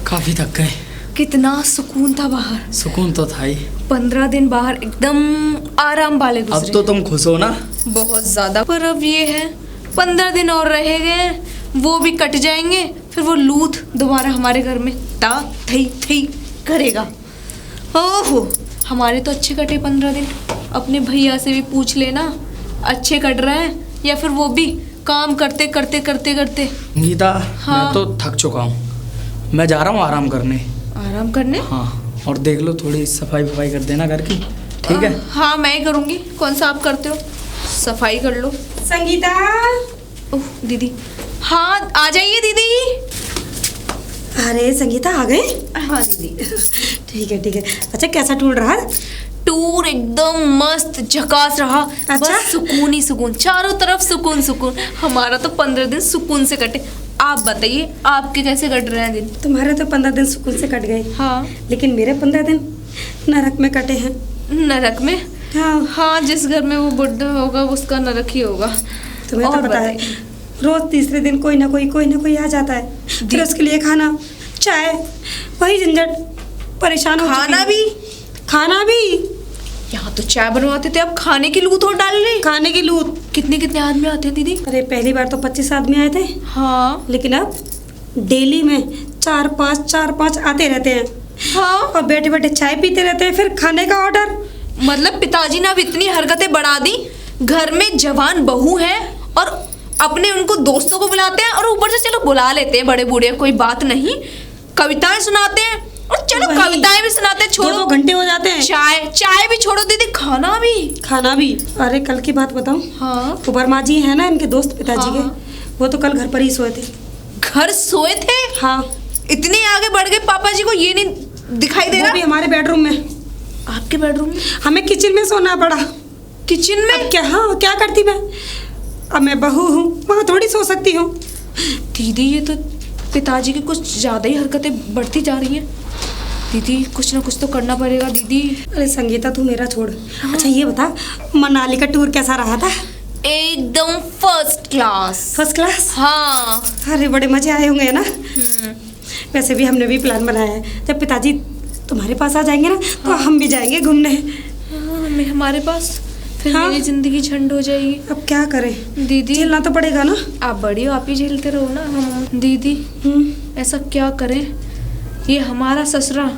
काफी थक गए। कितना सुकून था बाहर। सुकून तो था ही। 15 दिन बाहर एकदम आराम वाले गुजरे। अब तो तुम खुश हो ना? बहुत ज्यादा। पर अब ये है 15 दिन और रह गए, वो भी कट जाएंगे, फिर वो लूथ दोबारा हमारे घर में ता थई थई करेगा। ओहो, हमारे तो अच्छे कटे 15 दिन। अपने भैया से भी पूछ लेना अच्छे कट रहे हैं या फिर वो भी काम करते करते करते करते। गीता, हाँ? मैं तो थक चुका हूँ, मैं जा रहा हूँ आराम करने। आराम करने? हाँ, और देख लो थोड़ी सफाई वफाई कर देना घर की, ठीक है? हाँ मैं ही करूँगी। कौन सा आप करते हो? सफाई कर लो। संगीता। ओह दीदी। हाँ आ जाइए दीदी। अरे संगीता आ गए? हाँ दीदी। ठीक है ठीक है। अच्छा कैसा टूर रहा? टूर एकदम मस्त झकास रहा। अच्छा? बस सुकून ही सुकून, चारों तरफ सुकून सुकून। हमारा तो 15 दिन सुकून से कटे। आप बताइए आपके कैसे कट रहे हैं दिन? तुम्हारे तो 15 दिन सुकून से कट गए। हाँ, लेकिन मेरे 15 दिन नरक में कटे हैं। नरक में? हाँ। हाँ, जिस घर में वो बुढ़ा होगा उसका नरक ही होगा। तुम्हें तो पता है रोज तीसरे दिन कोई ना कोई आ जाता है, फिर उसके लिए खाना चाय वही झंझट, परेशान हो चुकी हूँ। खाना भी यहाँ तो चाय बनवाते थे, अब खाने की लूट और डाल रहे। खाने की लूट। कितने आदमी आते हैं दीदी? अरे पहली बार तो 25 आदमी आए थे। हाँ, लेकिन अब डेली में 4-5 आते रहते हैं। हाँ, और बैठे बैठे चाय पीते रहते हैं, फिर खाने का ऑर्डर। मतलब पिताजी ने अब इतनी हरकतें बढ़ा दी। घर में जवान बहू है और अपने उनको दोस्तों को बुलाते हैं, और ऊपर से चलो बुला लेते हैं बड़े बूढ़े, कोई बात नहीं, कविताएं सुनाते हैं, और चलो कविताएं भी सुनाते हैं, छोड़ो 2 घंटे हो जाते हैं। चाय भी छोड़ो दीदी, खाना भी। अरे कल की बात बताऊं? हाँ, वर्मा जी है ना इनके दोस्त पिताजी हाँ, के, वो तो कल घर पर ही सोए थे। घर सोए थे? हाँ। इतने आगे बढ़ गए पापा जी को ये नहीं दिखाई दे रहा? वो भी हमारे बेडरूम में। आपके बेडरूम में? हमें किचन में सोना पड़ा। किचन में? अब क्या? हाँ, क्या करती मैं? अब मैं बहू हूँ, वहाँ थोड़ी सो सकती हूँ। दीदी ये तो पिताजी की कुछ ज्यादा ही हरकतें बढ़ती जा रही हैं। दीदी कुछ ना कुछ तो करना पड़ेगा दीदी। अरे संगीता तू मेरा छोड़। अच्छा ये बता, मनाली का टूर कैसा रहा था? एकदम फर्स्ट क्लास। First class? हाँ। अरे बड़े मजे आए होंगे ना? वैसे भी हमने भी प्लान बनाया है, जब पिताजी तुम्हारे पास आ जाएंगे ना तो हम भी जाएंगे घूमने। हाँ, हमारे पास फिर हाँ? मेरी जिंदगी झंड हो जाएगी। अब क्या करें दीदी? झेलना तो पड़ेगा ना। आप बड़ी हो, आप ही झेलते रहो ना। हम दीदी ऐसा क्या करें? ये हमारा ससुरा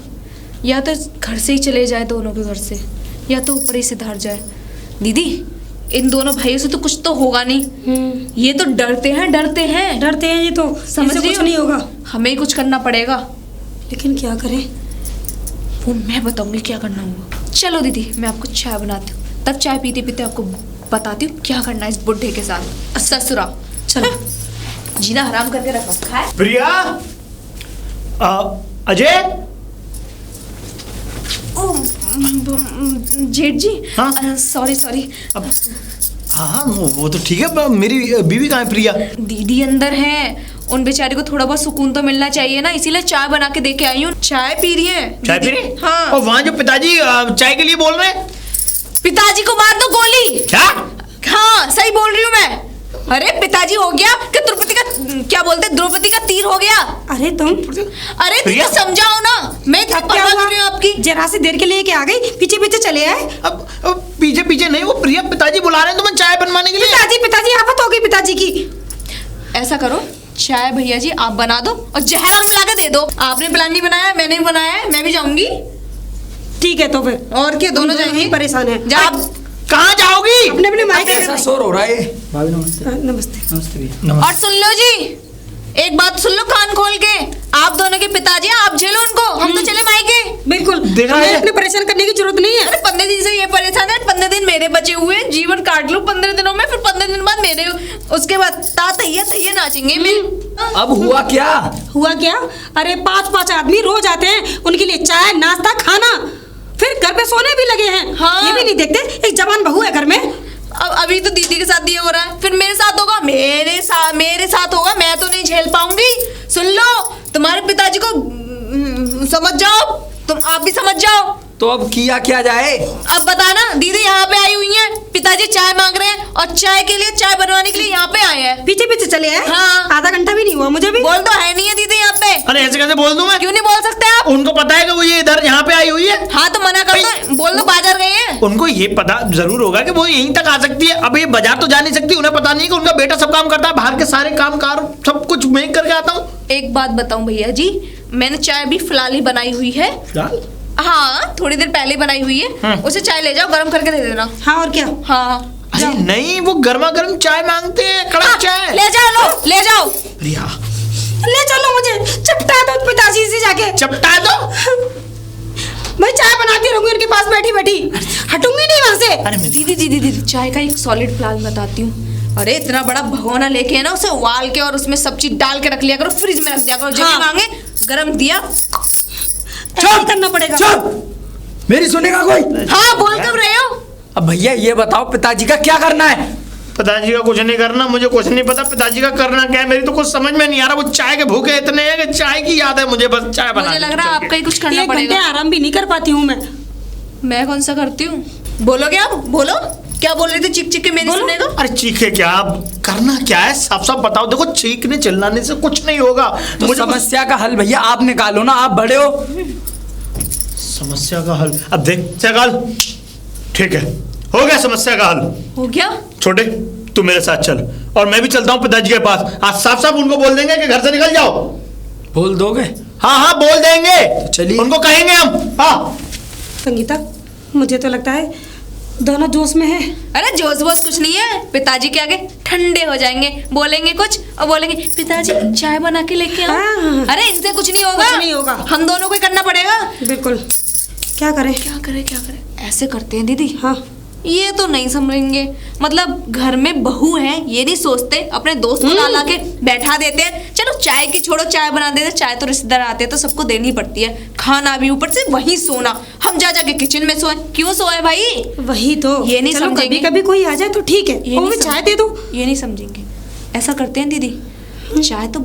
या तो घर से ही चले जाए, दोनों के घर से, या तो ऊपर ही से धर जाए। दीदी इन दोनों भाइयों से तो कुछ तो होगा नहीं। ये तो डरते हैं ये तो समझ रही कुछ हो? नहीं होगा। हमें ही कुछ करना पड़ेगा। लेकिन क्या करें? वो मैं बताऊंगी क्या करना होगा। चलो दीदी मैं आपको चाय बनाती हूँ, तब चाय पीते पीते आपको बताती हूँ क्या करना है इस बुढ़े के साथ। ससुरा चलो, जीना हराम करके रखा है। प्रिया, अजय। जेठ जी। हाँ? सॉरी। अब हाँ वो तो ठीक है, मेरी बीवी कहाँ है प्रिया? दीदी अंदर है, उन बेचारे को थोड़ा बहुत सुकून तो मिलना चाहिए ना, इसीलिए चाय बना के दे के आई हूँ। चाय पी रही है। चाय पी रही? हाँ। और वहाँ जो पिताजी चाय के लिए बोल रहे हैं? पिताजी को मार दो गोली। क्या? हाँ सही बोल रही हूँ मैं। अरे पिताजी हो गया कि द्रौपदी का क्या बोलते, द्रौपदी का तीर हो गया। अरे तुम अरे दीदी समझाओ ना, मैं क्या कर रही हूँ आपकी। जरा सी देर के लिए क्या आ गई, पीछे चले आए। अब पीछे नहीं, वो प्रिया पिताजी बुला रहे हैं तुम्हें चाय बनवाने के लिए। पिताजी आफत हो गई पिताजी की। ऐसा करो, चाय भैया जी आप बना दो और जहर मिला के दे दो। आपने प्लान नहीं बनाया, मैंने बनाया है, मैं भी जाऊंगी। ठीक है तो फिर और क्या, दोनों जाएंगे। परेशान है। आप कहाँ जाओगी? अपने मायके। ऐसा शोर हो रहा है। भाभी नमस्ते। नमस्ते भैया। और सुन लो जी, एक बात सुन लो कान खोल के, आप दोनों के पिताजी आप झेलो उनको, हम तो चले मायके। बिल्कुल, हमें अपने परेशान करने की जरूरत नहीं है। अरे 15 दिन से ये परेशान है, 15 दिन मेरे बचे हुए, जीवन काट लो 15 दिनों में, फिर 15 दिन बाद मेरे, उसके बाद तैये नाचेंगे। अब हुआ क्या? अरे 5 आदमी रोज आते हैं, उनके लिए चाय नाश्ता खाना, फिर घर पे सोने भी लगे हैं। हाँ। ये भी नहीं देखते एक जवान बहू है घर में। अब अभी तो दीदी के साथ ये हो रहा है, फिर मेरे साथ होगा, मेरे साथ होगा, मैं तो नहीं झेल पाऊंगी। सुन लो, तुम्हारे पिताजी को समझ जाओ, तुम आप भी समझ जाओ। तो अब किया क्या जाए? अब बताना, दीदी यहाँ पे आई हुई हैं, पिताजी चाय मांग रहे हैं और चाय के लिए, चाय बनवाने के लिए यहाँ पे आए हैं। पीछे चले आए। हाँ। आधा घंटा भी नहीं हुआ मुझे भी। बोल दो है नहीं है दीदी यहाँ पे। अरे ऐसे कैसे बोल दूं मैं? क्यों नहीं बोल सकते आप? उनको पता है कि वो ये इधर यहाँ पे आई हुई है। हाँ तो मना कर दो, बोल दो बाजार गए हैं। उनको ये पता जरूर होगा कि वो यहीं तक आ सकती है। अब ये बाजार तो जा नहीं सकती, उन्हें पता नहीं कि उनका बेटा सब काम करता है, बाहर के सारे काम कार सब कुछ मैं करके आता हूँ। एक बात बताऊं भैया जी, मैंने चाय भी फिलहाल ही बनाई हुई है। फिलहाल? हाँ थोड़ी देर पहले बनाई हुई है। उसे चाय ले जाओ, गर्म करके दे देना। हाँ और क्या। हाँ अरे नहीं, वो गर्मा गर्म चाय मांगते हैं, कड़क चाय। ले जाओ, लो ले जाओ। रिया ले चलो, मुझे चपटा दो पिताजी से जाके। चपटा दो। मैं चाय बनाती रहूंगी उनके पास बैठी बैठी, हटूंगी नहीं वहां से। अरे मेरी दीदी दीदी दीदी, चाय का एक सॉलिड प्लान बताती हूँ। अरे इतना बड़ा भगोना लेके है ना, उसे उबाल के और उसमें सब चीज डाल के रख लिया करो, फ्रिज में रख दिया करो। जब हाँ। मांगे गरम दिया। ऐसा ही करना पड़ेगा। चुप, मेरी सुनेगा कोई? हाँ बोल कब रहे हो? अब भैया ये बताओ पिताजी का क्या करना है? पिताजी का कुछ नहीं करना, मुझे कुछ नहीं पता पिताजी का करना क्या है। मेरी तो कुछ समझ में नहीं आ रहा। वो चाय के भूखे इतने हैं कि चाय की याद है मुझे, बस चाय बना। मुझे लग रहा है आपका ही कुछ करना 1 घंटे पड़ेगा। आराम भी नहीं कर पाती हूँ मैं कौन सा करती हूँ? बोलोगे आप? बोलो, क्या बोल रहे थे? चिक चिक के मेरी सुनेगा? अरे चीखे क्या, अब करना क्या है साफ साफ बताओ। देखो चीखने चिल्लाने से कुछ नहीं होगा। तो मुझे समस्या का हल भैया आप निकालो ना, आप बड़े हो। समस्या का हल, अब देख चल, ठीक है हो गया समस्या का हल। हो गया? छोटे तू मेरे साथ चल और मैं भी चलता हूँ पिताजी के पास। आज साफ साफ उनको बोल देंगे कि घर से निकल जाओ। बोल दोगे? हाँ हाँ बोल देंगे, तो चलिए। उनको कहेंगे हम। हाँ संगीता, मुझे तो लगता है दोनों जोश में है। अरे जोश वोश कुछ नहीं है, पिताजी के आगे ठंडे हो जाएंगे, बोलेंगे कुछ और बोलेंगे पिताजी चाय बना के लेके आओ। हाँ। अरे इनसे कुछ नहीं होगा, कुछ नहीं होगा। हम दोनों को ही करना पड़ेगा। बिल्कुल। क्या करें? क्या करें क्या करें? ऐसे करते हैं दीदी। हाँ ये तो नहीं समझेंगे, मतलब घर में बहू है ये नहीं सोचते, अपने दोस्त को ला के बैठा देते हैं। चलो चाय की छोड़ो, चाय बना देते, चाय तो रिश्तेदार आते हैं तो सबको देनी पड़ती है, खाना भी, ऊपर से वहीं सोना। हम जा जाके किचन में सोए, क्यों सोए भाई? वही तो। ये नहीं चलो समझेंगे। कभी कभी कोई आ जाए तो ठीक है, ये वो भी नहीं चाय दे दो। ये नहीं समझेंगे। ऐसा करते हैं दीदी, चाय तो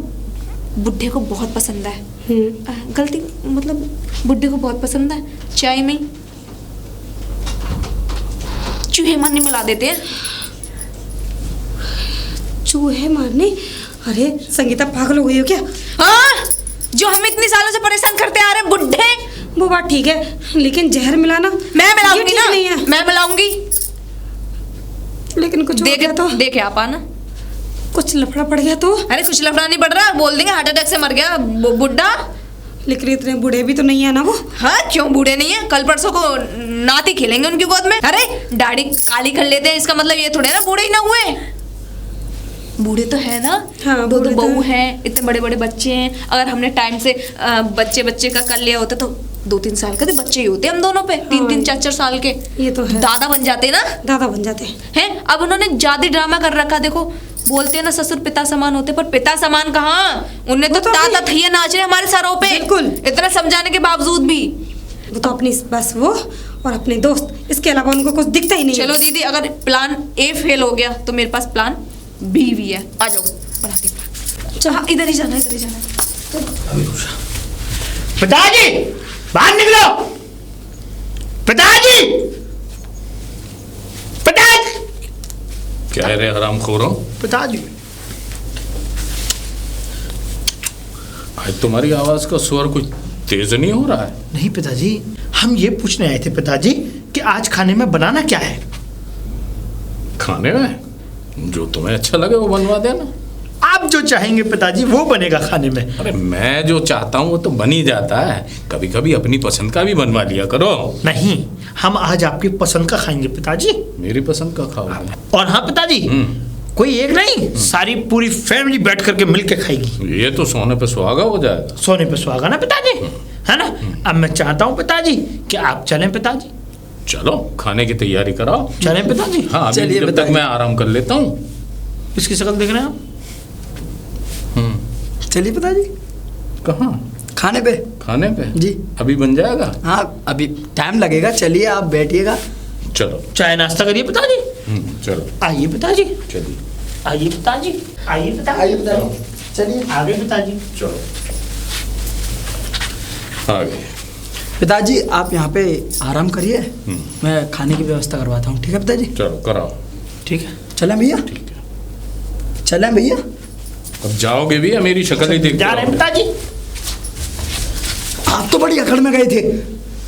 बुढ़े को बहुत पसंद है। गलती मतलब बुढ़े को बहुत पसंद है, चाय में चूहे मारने मिला देते हैं। चूहे मारने? अरे संगीता पागल हो गई हो क्या? हाँ, जो हम इतने सालों से परेशान करते आ रहे हैं बुढ़े। वो बात ठीक है, लेकिन जहर मिलाना मैं ये मिलाऊंगी ठीक ना, नहीं है। मैं मिलाऊंगी। लेकिन कुछ हो गया तो? देखे आप आना। कुछ लफड़ा पड़ गया तो? अरे कुछ लफड़ा नहीं पड़ रहा, बोल देंगे हार्ट अटैक से मर गया बुढ़ा। लेकिन इतने बूढ़े भी तो नहीं है ना वो। हाँ क्यों बूढ़े नहीं है, कल परसों को नाती खेलेंगे उनकी गोद में। अरे दाढ़ी काली कर लेते हैं, इसका मतलब ये थोड़े ना बूढ़े ही ना हुए। बूढ़े तो है ना। हाँ, दो बूढ़े बहू तो हैं, इतने बड़े बड़े बच्चे हैं। अगर हमने टाइम से बच्चे का कर लिया होता तो 2-3 साल के बच्चे ही होते हम दोनों पे। 3-3 4-4 साल के ये तो है। दादा बन जाते ना, दादा बन जाते हैं। अब उन्होंने ज्यादा ड्रामा कर रखा। देखो बोलते हैं ना ससुर पिता समान होते, पर पिता समान कहाँ, उनने तो ताता थैया नाच रहे हमारे सरों पे। बिल्कुल। इतना समझाने के बावजूद भी। वो तो अपनी बस वो और अपने दोस्त, इसके अलावा उनको कुछ दिखता ही नहीं है। चलो दीदी, अगर प्लान ए फेल हो गया तो मेरे पास प्लान बी भी है। आ जाओ बनाते हैं। चलो। हाँ, इधर ही जाना, इधर ही जाना। पिताजी बाहर निकलो। पिताजी, पिताजी, क्या है रे हरामखोरों? पिताजी। आज तुम्हारी आवाज का स्वर कुछ तेज नहीं हो रहा है? नहीं पिताजी, हम ये पूछने आए थे पिताजी कि आज खाने में बनाना क्या है। खाने में जो तुम्हें अच्छा लगे वो बनवा देना। आप जो चाहेंगे पिताजी वो बनेगा खाने में। अरे मैं जो चाहता हूँ वो तो बन ही जाता है, कभी कभी अपनी पसंद का भी बनवा लिया करो। नहीं, हम आज आपकी पसंद का खाएंगे पिताजी। मेरी पसंद का खाओगे? और हाँ पिताजी, कोई एक नहीं, सारी पूरी फैमिली बैठ करके मिल के खाएगी। ये तो सोने पे सुहागा हो जाएगा। सोने पे सुहागा ना पिताजी, है ना। अब मैं चाहता हूँ पिताजी कि आप चलें पिताजी। चलो खाने की तैयारी कराओ। चलें पिताजी। हाँ अभी चलिए जब तक पिताजी। मैं आराम कर लेता हूँ। इसकी शक्ल देख रहे हैं आप? चलिए पिताजी। कहाँ? खाने पे। खाने पे? जी। अभी बन जाएगा? हाँ अभी टाइम लगेगा, चलिए आप बैठिएगा। चलो चाय नाश्ता करिए पिताजी। चलो आइए पिताजी, चलिए। आइए पिताजी, आइए पिताजी, चलिए आगे पिताजी। चलो आ गए। पिताजी आप यहाँ पे आराम करिए, मैं खाने की व्यवस्था करवाता हूँ। ठीक है पिताजी? चलो कराओ। ठीक है, चलें भैया? ठीक है। चलें भैया? अब जाओगे भी या मेरी शक्ल ही देख जा रहे हैं पिताजी। आप तो बड़ी अकड़ में गए थे।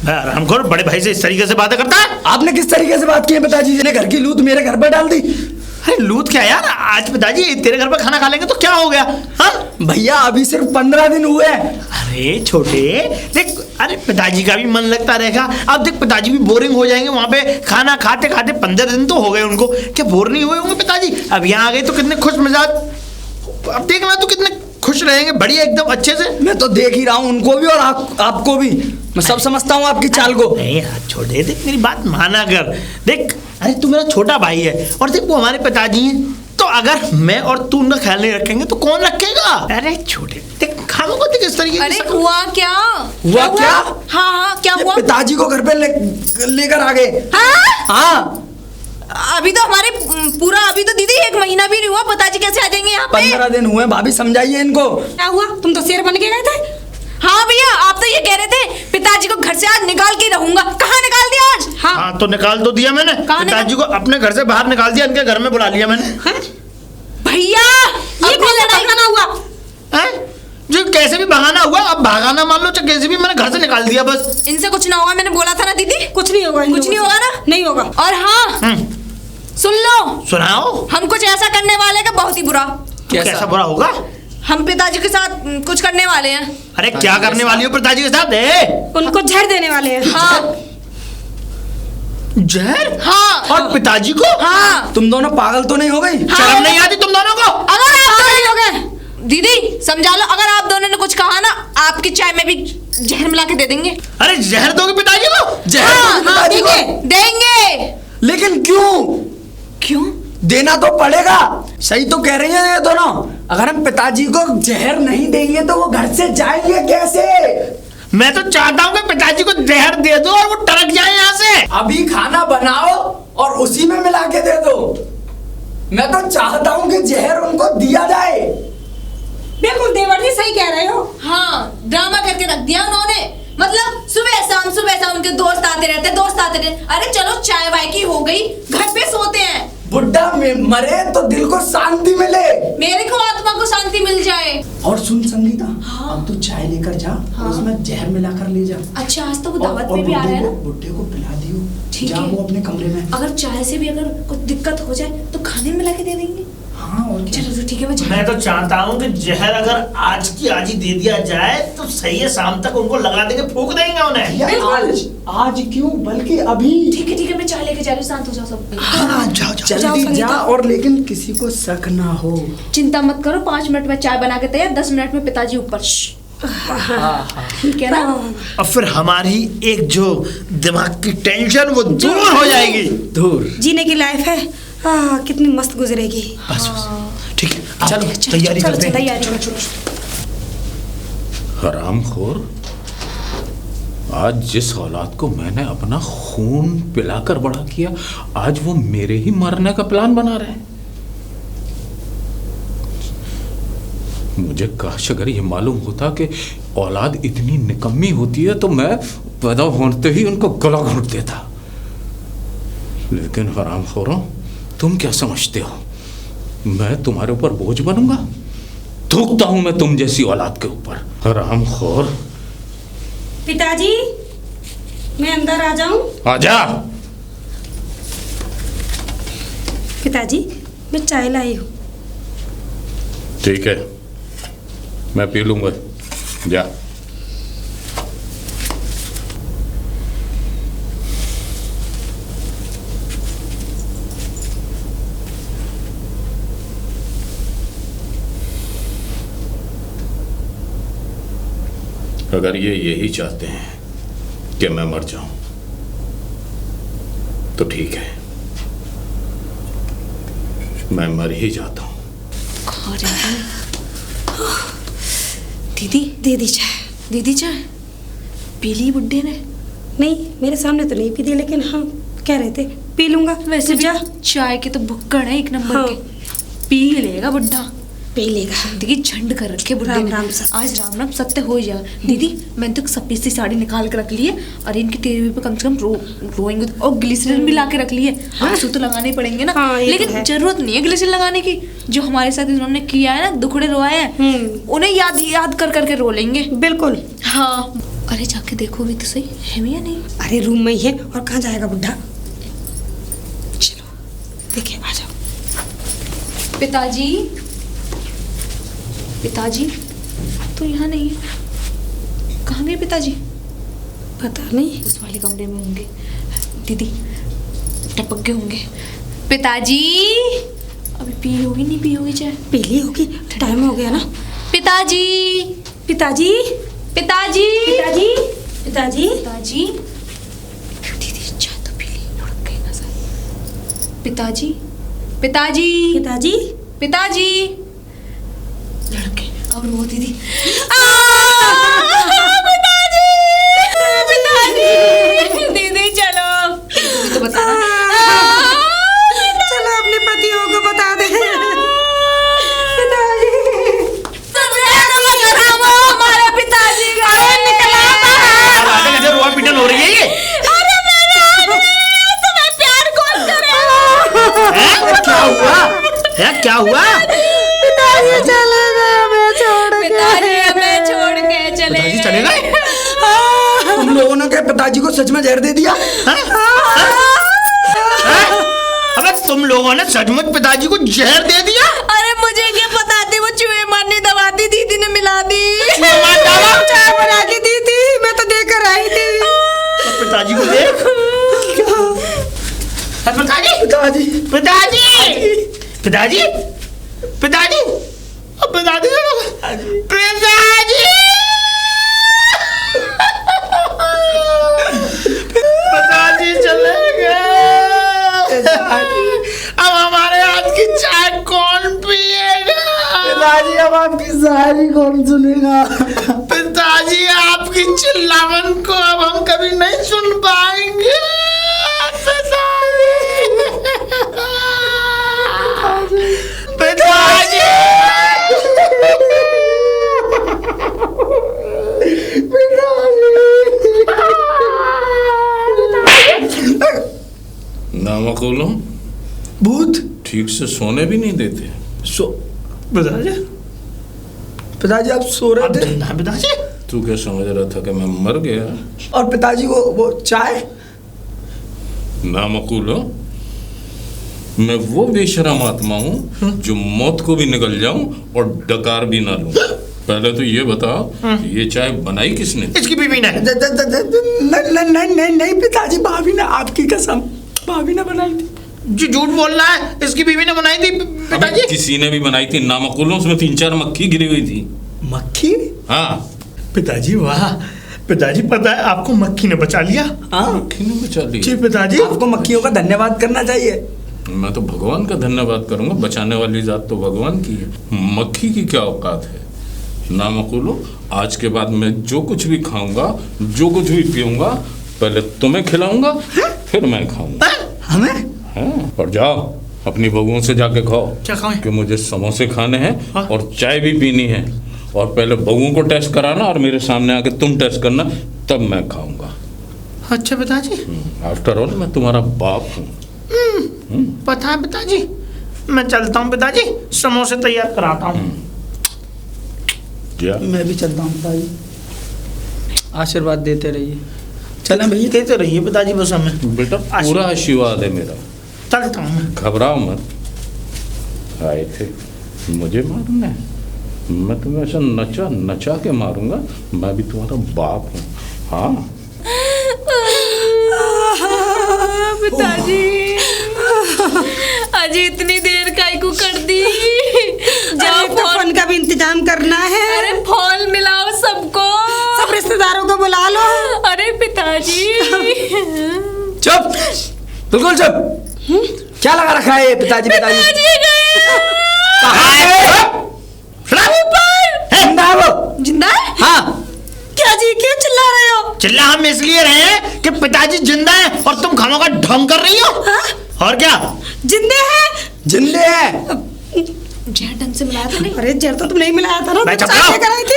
हरामखोर बड़े भाई से इस तरीके से बातें करता है। आपने किस तरीके से बात की है पिताजी ने? घर की लूट मेरे घर पर डाल दी। अरे लूट क्या यार, आज पिताजी तेरे घर पर खाना खा लेंगे तो क्या हो गया? हाँ भैया अभी सिर्फ 15 दिन हुए हैं। अरे छोटे देख, अरे पिताजी का भी मन लगता रहेगा। अब देख पिताजी भी बोरिंग हो जाएंगे वहाँ पे खाना खाते खाते। 15 दिन तो हो गए उनको, क्या बोर नहीं हुए होंगे पिताजी? अब यहाँ आ गए तो कितने खुश मिजाज, अब देखना तो कितने खुश रहेंगे, बढ़िया एकदम अच्छे से। मैं तो देख ही रहा हूँ उनको भी और आपको भी। मैं सब समझता हूँ आपकी चाल को। नहीं यार छोटे, देख मेरी बात माना कर। देख अरे तू मेरा छोटा भाई है और देख वो हमारे पिताजी हैं, तो अगर मैं और तू उनका ख्याल नहीं रखेंगे तो कौन रखेगा? अरे छोटे देख खानों को देख इस तरीके से। अरे हुआ क्या? हुआ क्या? हाँ क्या हुआ? पिताजी को घर पे लेकर आ गए। हाँ अभी तो हमारे पूरा, अभी तो दीदी 1 महीना भी नहीं हुआ, पिताजी कैसे आ जाएंगे यहाँ पे? 15 दिन हुए। भाभी समझाइए इनको। क्या हुआ? तुम तो शेर बन के गए थे। हाँ भैया आप तो ये कह रहे थे पिताजी को घर से आज निकाल के रहूंगा। कहाँ निकाल दिया आज? हाँ तो निकाल तो दिया मैंने, पिताजी को अपने घर से बाहर निकाल दिया, इनके घर में बुला लिया मैंने। भैया ये कौन सा बहाना हुआ? जो कैसे भी बहाना हुआ, अब भागाना मान लो चाहे कैसे भी, मैंने घर से निकाल दिया बस। इनसे कुछ ना होगा, मैंने बोला था ना दीदी। कुछ नहीं होगा, कुछ नहीं होगा ना? नहीं होगा। और हाँ सुन लो, सुनाओ। हम कुछ ऐसा करने वाले का बहुत ही बुरा। कैसा बुरा होगा? हम पिताजी के साथ कुछ करने वाले हैं। अरे क्या करने वाली हो पिताजी के साथ? उनको जहर देने वाले हैं। हाँ जहर? हाँ। और पिताजी को? हाँ। तुम दोनों पागल तो नहीं हो गई? शर्म नहीं आती तुम दोनों को? अगर आप दोनों हो गए दीदी समझा लो, अगर आप दोनों ने कुछ कहा ना, आपकी चाय में भी जहर मिला के दे देंगे। अरे जहर दोगे पिताजी को? जहर दोगे पिताजी को? देंगे। लेकिन क्यों? क्यों देना तो पड़ेगा। सही तो कह रही हैं ये दोनों। अगर हम पिताजी को जहर नहीं देंगे तो वो घर से जाएंगे कैसे? मैं तो चाहता हूँ कि पिताजी को जहर दे दो और वो टरक जाए यहाँ से। अभी खाना बनाओ और उसी में मिला के दे दो। मैं तो चाहता हूँ कि जहर उनको दिया जाए। बिल्कुल देवर जी सही कह रहे हो। हाँ ड्रामा करके रख दिया उन्होंने, मतलब सुबह शाम उनके दोस्त आते रहते। अरे चलो चाय वाय की हो गई, घर पे सोते हैं। बुड्ढा मरे तो दिल को शांति मिले, मेरे को आत्मा को शांति मिल जाए। और सुन संगीता, हाँ। अब तू चाय लेकर जा, हाँ। उसमें जहर मिला कर ले जा। अच्छा आज तो वो दावत पे भी आ रहा है ना। बुड्ढे को पिला दियो। ठीक जा है। वो अपने कमरे में। अगर चाय से भी अगर कुछ दिक्कत हो जाए तो खाने में मिला के दे देंगे। हाँ और क्या? चलो तो ठीक है, मैं तो चाहता हूँ कि जहर अगर आज की आज ही दे दिया जाए तो सही है, शाम तक उनको लगा देंगे, फूंक देंगे उन्हें। आज क्यों, बल्कि अभी। ठीक है मैं चाय लेके जा रही हूँ, शांत हो जाओ सब। हाँ जाओ जल्दी जा, और लेकिन किसी को शक ना हो। चिंता मत करो, 5 मिनट में चाय बना के तैयार, 10 मिनट में पिताजी ऊपर। ठीक है ना? और फिर हमारी एक जो दिमाग की टेंशन वो दूर हो जाएगी। दूर। जीने की लाइफ है, कितनी मस्त गुजरेगी। बस ठीक है, चलो तैयारी करते हैं। तैयारी। हरामखोर, आज जिस औलाद को मैंने अपना खून पिलाकर बड़ा किया, आज वो मेरे ही मरने का प्लान बना रहे हैं। मुझे काश अगर ये मालूम होता कि औलाद इतनी निकम्मी होती है तो मैं पैदा होते ही उनको गला घोंट देता। लेकिन हरामखोरों, तुम क्या समझते हो मैं तुम्हारे ऊपर बोझ बनूंगा? थूकता हूं मैं तुम जैसी औलाद के ऊपर। हरामखोर। पिताजी मैं अंदर आ जाऊं? आजा। पिताजी मैं चाय लाई हूँ। ठीक है, मैं पी लूंगा, जा। अगर ये यही चाहते हैं कि मैं मर जाऊं तो ठीक है, मैं मर ही जाता हूं। दीदी दीदी चाय। दीदी चाय पी ली बुड्ढे ने? नहीं मेरे सामने तो नहीं पी दी, लेकिन हाँ कह रहे थे पी लूंगा। वैसे भी जा चाय के तो भुक्कड़ है 1 नंबर हाँ। के, पी लेगा बुड्ढा, पी लेगा। जिंदगी झंड कर रखे बुड्ढे राम ने। राम सत्य। आज राम राम सत्य हो ही जाएगा। दीदी मैंने तो सफेद सी साड़ी निकाल के रख ली है, और इनकी तेरे पे कम से कम रोएंगे तो, और ग्लिसरीन भी ला के रख ली है। आंसू तो लगाने ही पड़ेंगे ना। हाँ, ये तो लेकिन है। जरूरत नहीं है ग्लिसरीन लगाने की। जो हमारे साथ इन्होंने किया है ना, दुखड़े रोए हैं, उन्हें याद कर करके रो लेंगे। बिल्कुल। हाँ अरे जाके देखो भी तो सही है भी या नहीं। अरे रूम में ही है, और कहाँ जाएगा बुढ़ा। चलो देखिए, आ जाओ। पिताजी, पिताजी तो यहाँ नहीं है। कहाँ गए पिताजी? पता नहीं। उस वाले कमरे में होंगे। दीदी टपक गए होंगे। पिताजी अभी पी होगी नहीं पी होगी चाय? पीली होगी, टाइम हो गया ना। पिताजी, पिताजी, पिताजी, पिताजी, पिताजी, पिताजी। दीदी चाय तो पी ली, लुढ़क गई नजर। पिताजी, पिताजी, पिताजी, पिताजी। लड़के और वो दीदी। पिताजी, दीदी चलो। तो बता ना। चलो अपने पतियों को बता दे। पिताजी, हमारे पिताजी का रोआ पीटन हो रही है ये। अरे मेरे तुम्हें प्यार कौन करेगा? क्या हुआ? क्या हुआ? पिताजी चले गए हमें छोड़ के। पिताजी हमें छोड़ के चले पिताजी चले गए? तुम लोगों ने क्या पिताजी को सच में जहर दे दिया? अबे तुम लोगों ने सचमुच पिताजी को जहर दे दिया? अरे मुझे क्या पता थी, वो चूहे मारने दवा दी, दीदी ने मिला दी। चाय बना के दी थी, मैं तो देकर आई थी। पिताजी को देख। पिताजी, पिताजी, पिताजी, पिताजी, पिताजी, पिताजी, पिताजी, पिताजी चले गए। अब हमारे हाथ की चाय कौन पिएगा? पिताजी अब आपकी शायरी कौन सुनेगा? पिताजी आपकी चिल्लावन को अब हम कभी नहीं सुन पाएंगे। पिताजी, नामकुलम भूत ठीक से सोने भी नहीं देते। सो पिताजी, पिताजी आप सो रहे थे पिताजी, तू क्या समझ रहा था कि मैं मर गया? और पिताजी को वो चाय। नामकुलम, मैं वो बेशरम आत्मा हूँ जो मौत को भी निकल जाऊं और डकार भी ना लूं। पहले तो ये बताओ, ये चाय बनाई किसने? इसकी बीवी ने। नहीं पिताजी, भाभी ने, आपकी कसम भाभी ने बनाई थी। जो झूठ बोल रहा है, इसकी बीवी ने बनाई थी पिताजी। अबे किसी ने भी बनाई थी नामकुलम, उसमें 3-4 मक्खी गिरी हुई थी। मक्खी? हाँ पिताजी वाह, पिताजी पता है आपको मक्खी ने बचा लिया। हाँ मक्खी ने बचा ली। जी पिताजी, आपको मक्खियों का धन्यवाद करना चाहिए। मैं तो भगवान का धन्यवाद करूंगा, बचाने वाली जात तो भगवान की है। मक्खी की क्या औकात है? नामकुलो, आज के बाद मैं जो कुछ भी खाऊंगा, जो कुछ भी पीऊंगा, पहले तुम्हें खिलाऊंगा, फिर मैं खाऊंगा। हमें? हाँ, और जाओ अपनी बहुओं से जाके खाओ क्या खाएं? कि मुझे समोसे खाने हैं हाँ? और चाय भी पीनी है। और पहले बहुओं को टेस्ट कराना और मेरे सामने आके तुम टेस्ट करना, तब मैं खाऊंगा। अच्छा पिताजी, आफ्टर ऑल मैं तुम्हारा बाप हूँ। पता है पिताजी, मैं चलता हूँ पिताजी, समोसे तैयार कराता हूँ। जा। मैं भी चलता हूँ पिताजी, आशीर्वाद देते रहिए। चलें भैया? देते रहिए पिताजी बस हमें। बेटा पूरा आशीर्वाद है मेरा, चलता हूँ मैं। घबराओ मत। आए थे मुझे मारना है, मैं तुम्हें ऐसा नचा नचा के मारूंगा। मैं भी तुम्हारा बाप हूँ। हाँ पिताजी, आज इतनी देर काहे को कर दी? जाओ, फोन का भी इंतजाम करना है। अरे फोन मिलाओ सबको, सब रिश्तेदारों को बुला लो। अरे पिताजी। चुप, बिल्कुल चुप। क्या लगा रखा है ये पिताजी? पिताजी कहाँ है? जिंदा है वो? जिंदा है? हाँ। क्या जी, क्यों चिल्ला रहे हो? चिल्ला हम इसलिए रहे हैं कि पिताजी जिंदा है और तुम खानों का ढोंग कर रही हो। और क्या? जिंदे हैं? जिंदे हैं। जहर ढंग से मिलाया था नहीं? अरे जहर तो तुम नहीं मिलाया था ना, मैं तुम चुप चाय रहो। लेकर आई थी।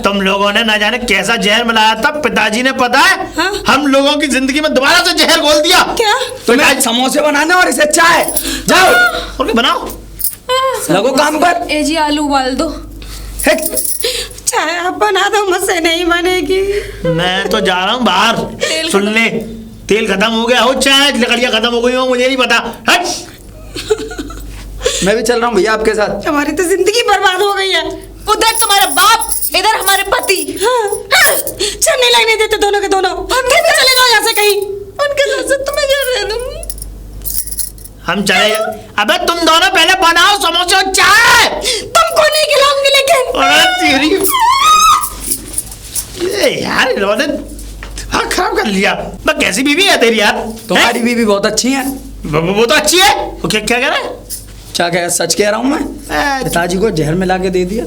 तुम लोगों ने ना जाने कैसा जहर मिलाया था, पिताजी ने पता है हाँ? हम लोगों की जिंदगी में दोबारा से जहर घोल दिया। क्या? तुम्हें आज समोसे बनाने और इसे चाय। जाओ और क्या बनाओ? लगो काम पर। ए जी आलू उबाल दो। हेक। चाय आप बना दो, मुझसे नहीं बनेगी। मैं तो जा रहा हूँ बाहर। सुन ले, तेल खत्म हो गया हो, चाय लकड़ियाँ खत्म हो गई हो, मुझे नहीं पता। हट। मैं भी चल रहा हूँ भैया आपके साथ। हमारी तो जिंदगी बर्बाद हो गई है। उधर तुम्हारा बाप, इधर हमारे पति। हाँ, चल नहीं लगने देते दोनों के दोनों। कैसे चले जाओ यहाँ से कहीं? उनके साथ से तुम्हें क्या रह दूंगी? हम चले। अबे तुम दोनों पहले बनाओ समोसे और चाय। तुमको नहीं खिलाऊंगी लेकिन। अरे तेरी ये यार, इन्होंने दिमाग खराब कर लिया। मैं कैसी बीवी है तेरी यार? तुम्हारी बीवी बहुत अच्छी है। वो तो अच्छी है। वो क्या क्या कह रहा है? क्या कह, सच कह रहा हूँ मैं। पिताजी को जहर मिला के दे दिया।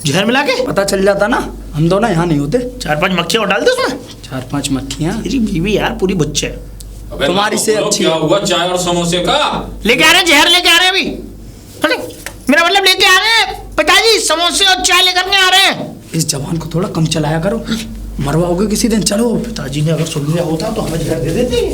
जहर मिला के? पता चल जाता ना, हम दोनों यहाँ नहीं होते। 4-5 मक्खियाँ और डाल दे उसमें। 4-5 मक्खियाँ। तेरी बीवी यार पूरी बच्चे है। अबे तुम्हारी से नामकुलो, अच्छी क्या है। हुआ चाय और समोसे का? लेके आ रहे हैं, जहर लेके आ रहे हैं अभी। अरे, मेरा मतलब लेके आ रहे हैं पिताजी, समोसे और चाय लेकर के आ रहे हैं। इस जवान को थोड़ा कम चलाया करो, मरवाओगे किसी दिन। चलो। पिताजी ने अगर सुन लिया होता तो हमें जहर दे देते।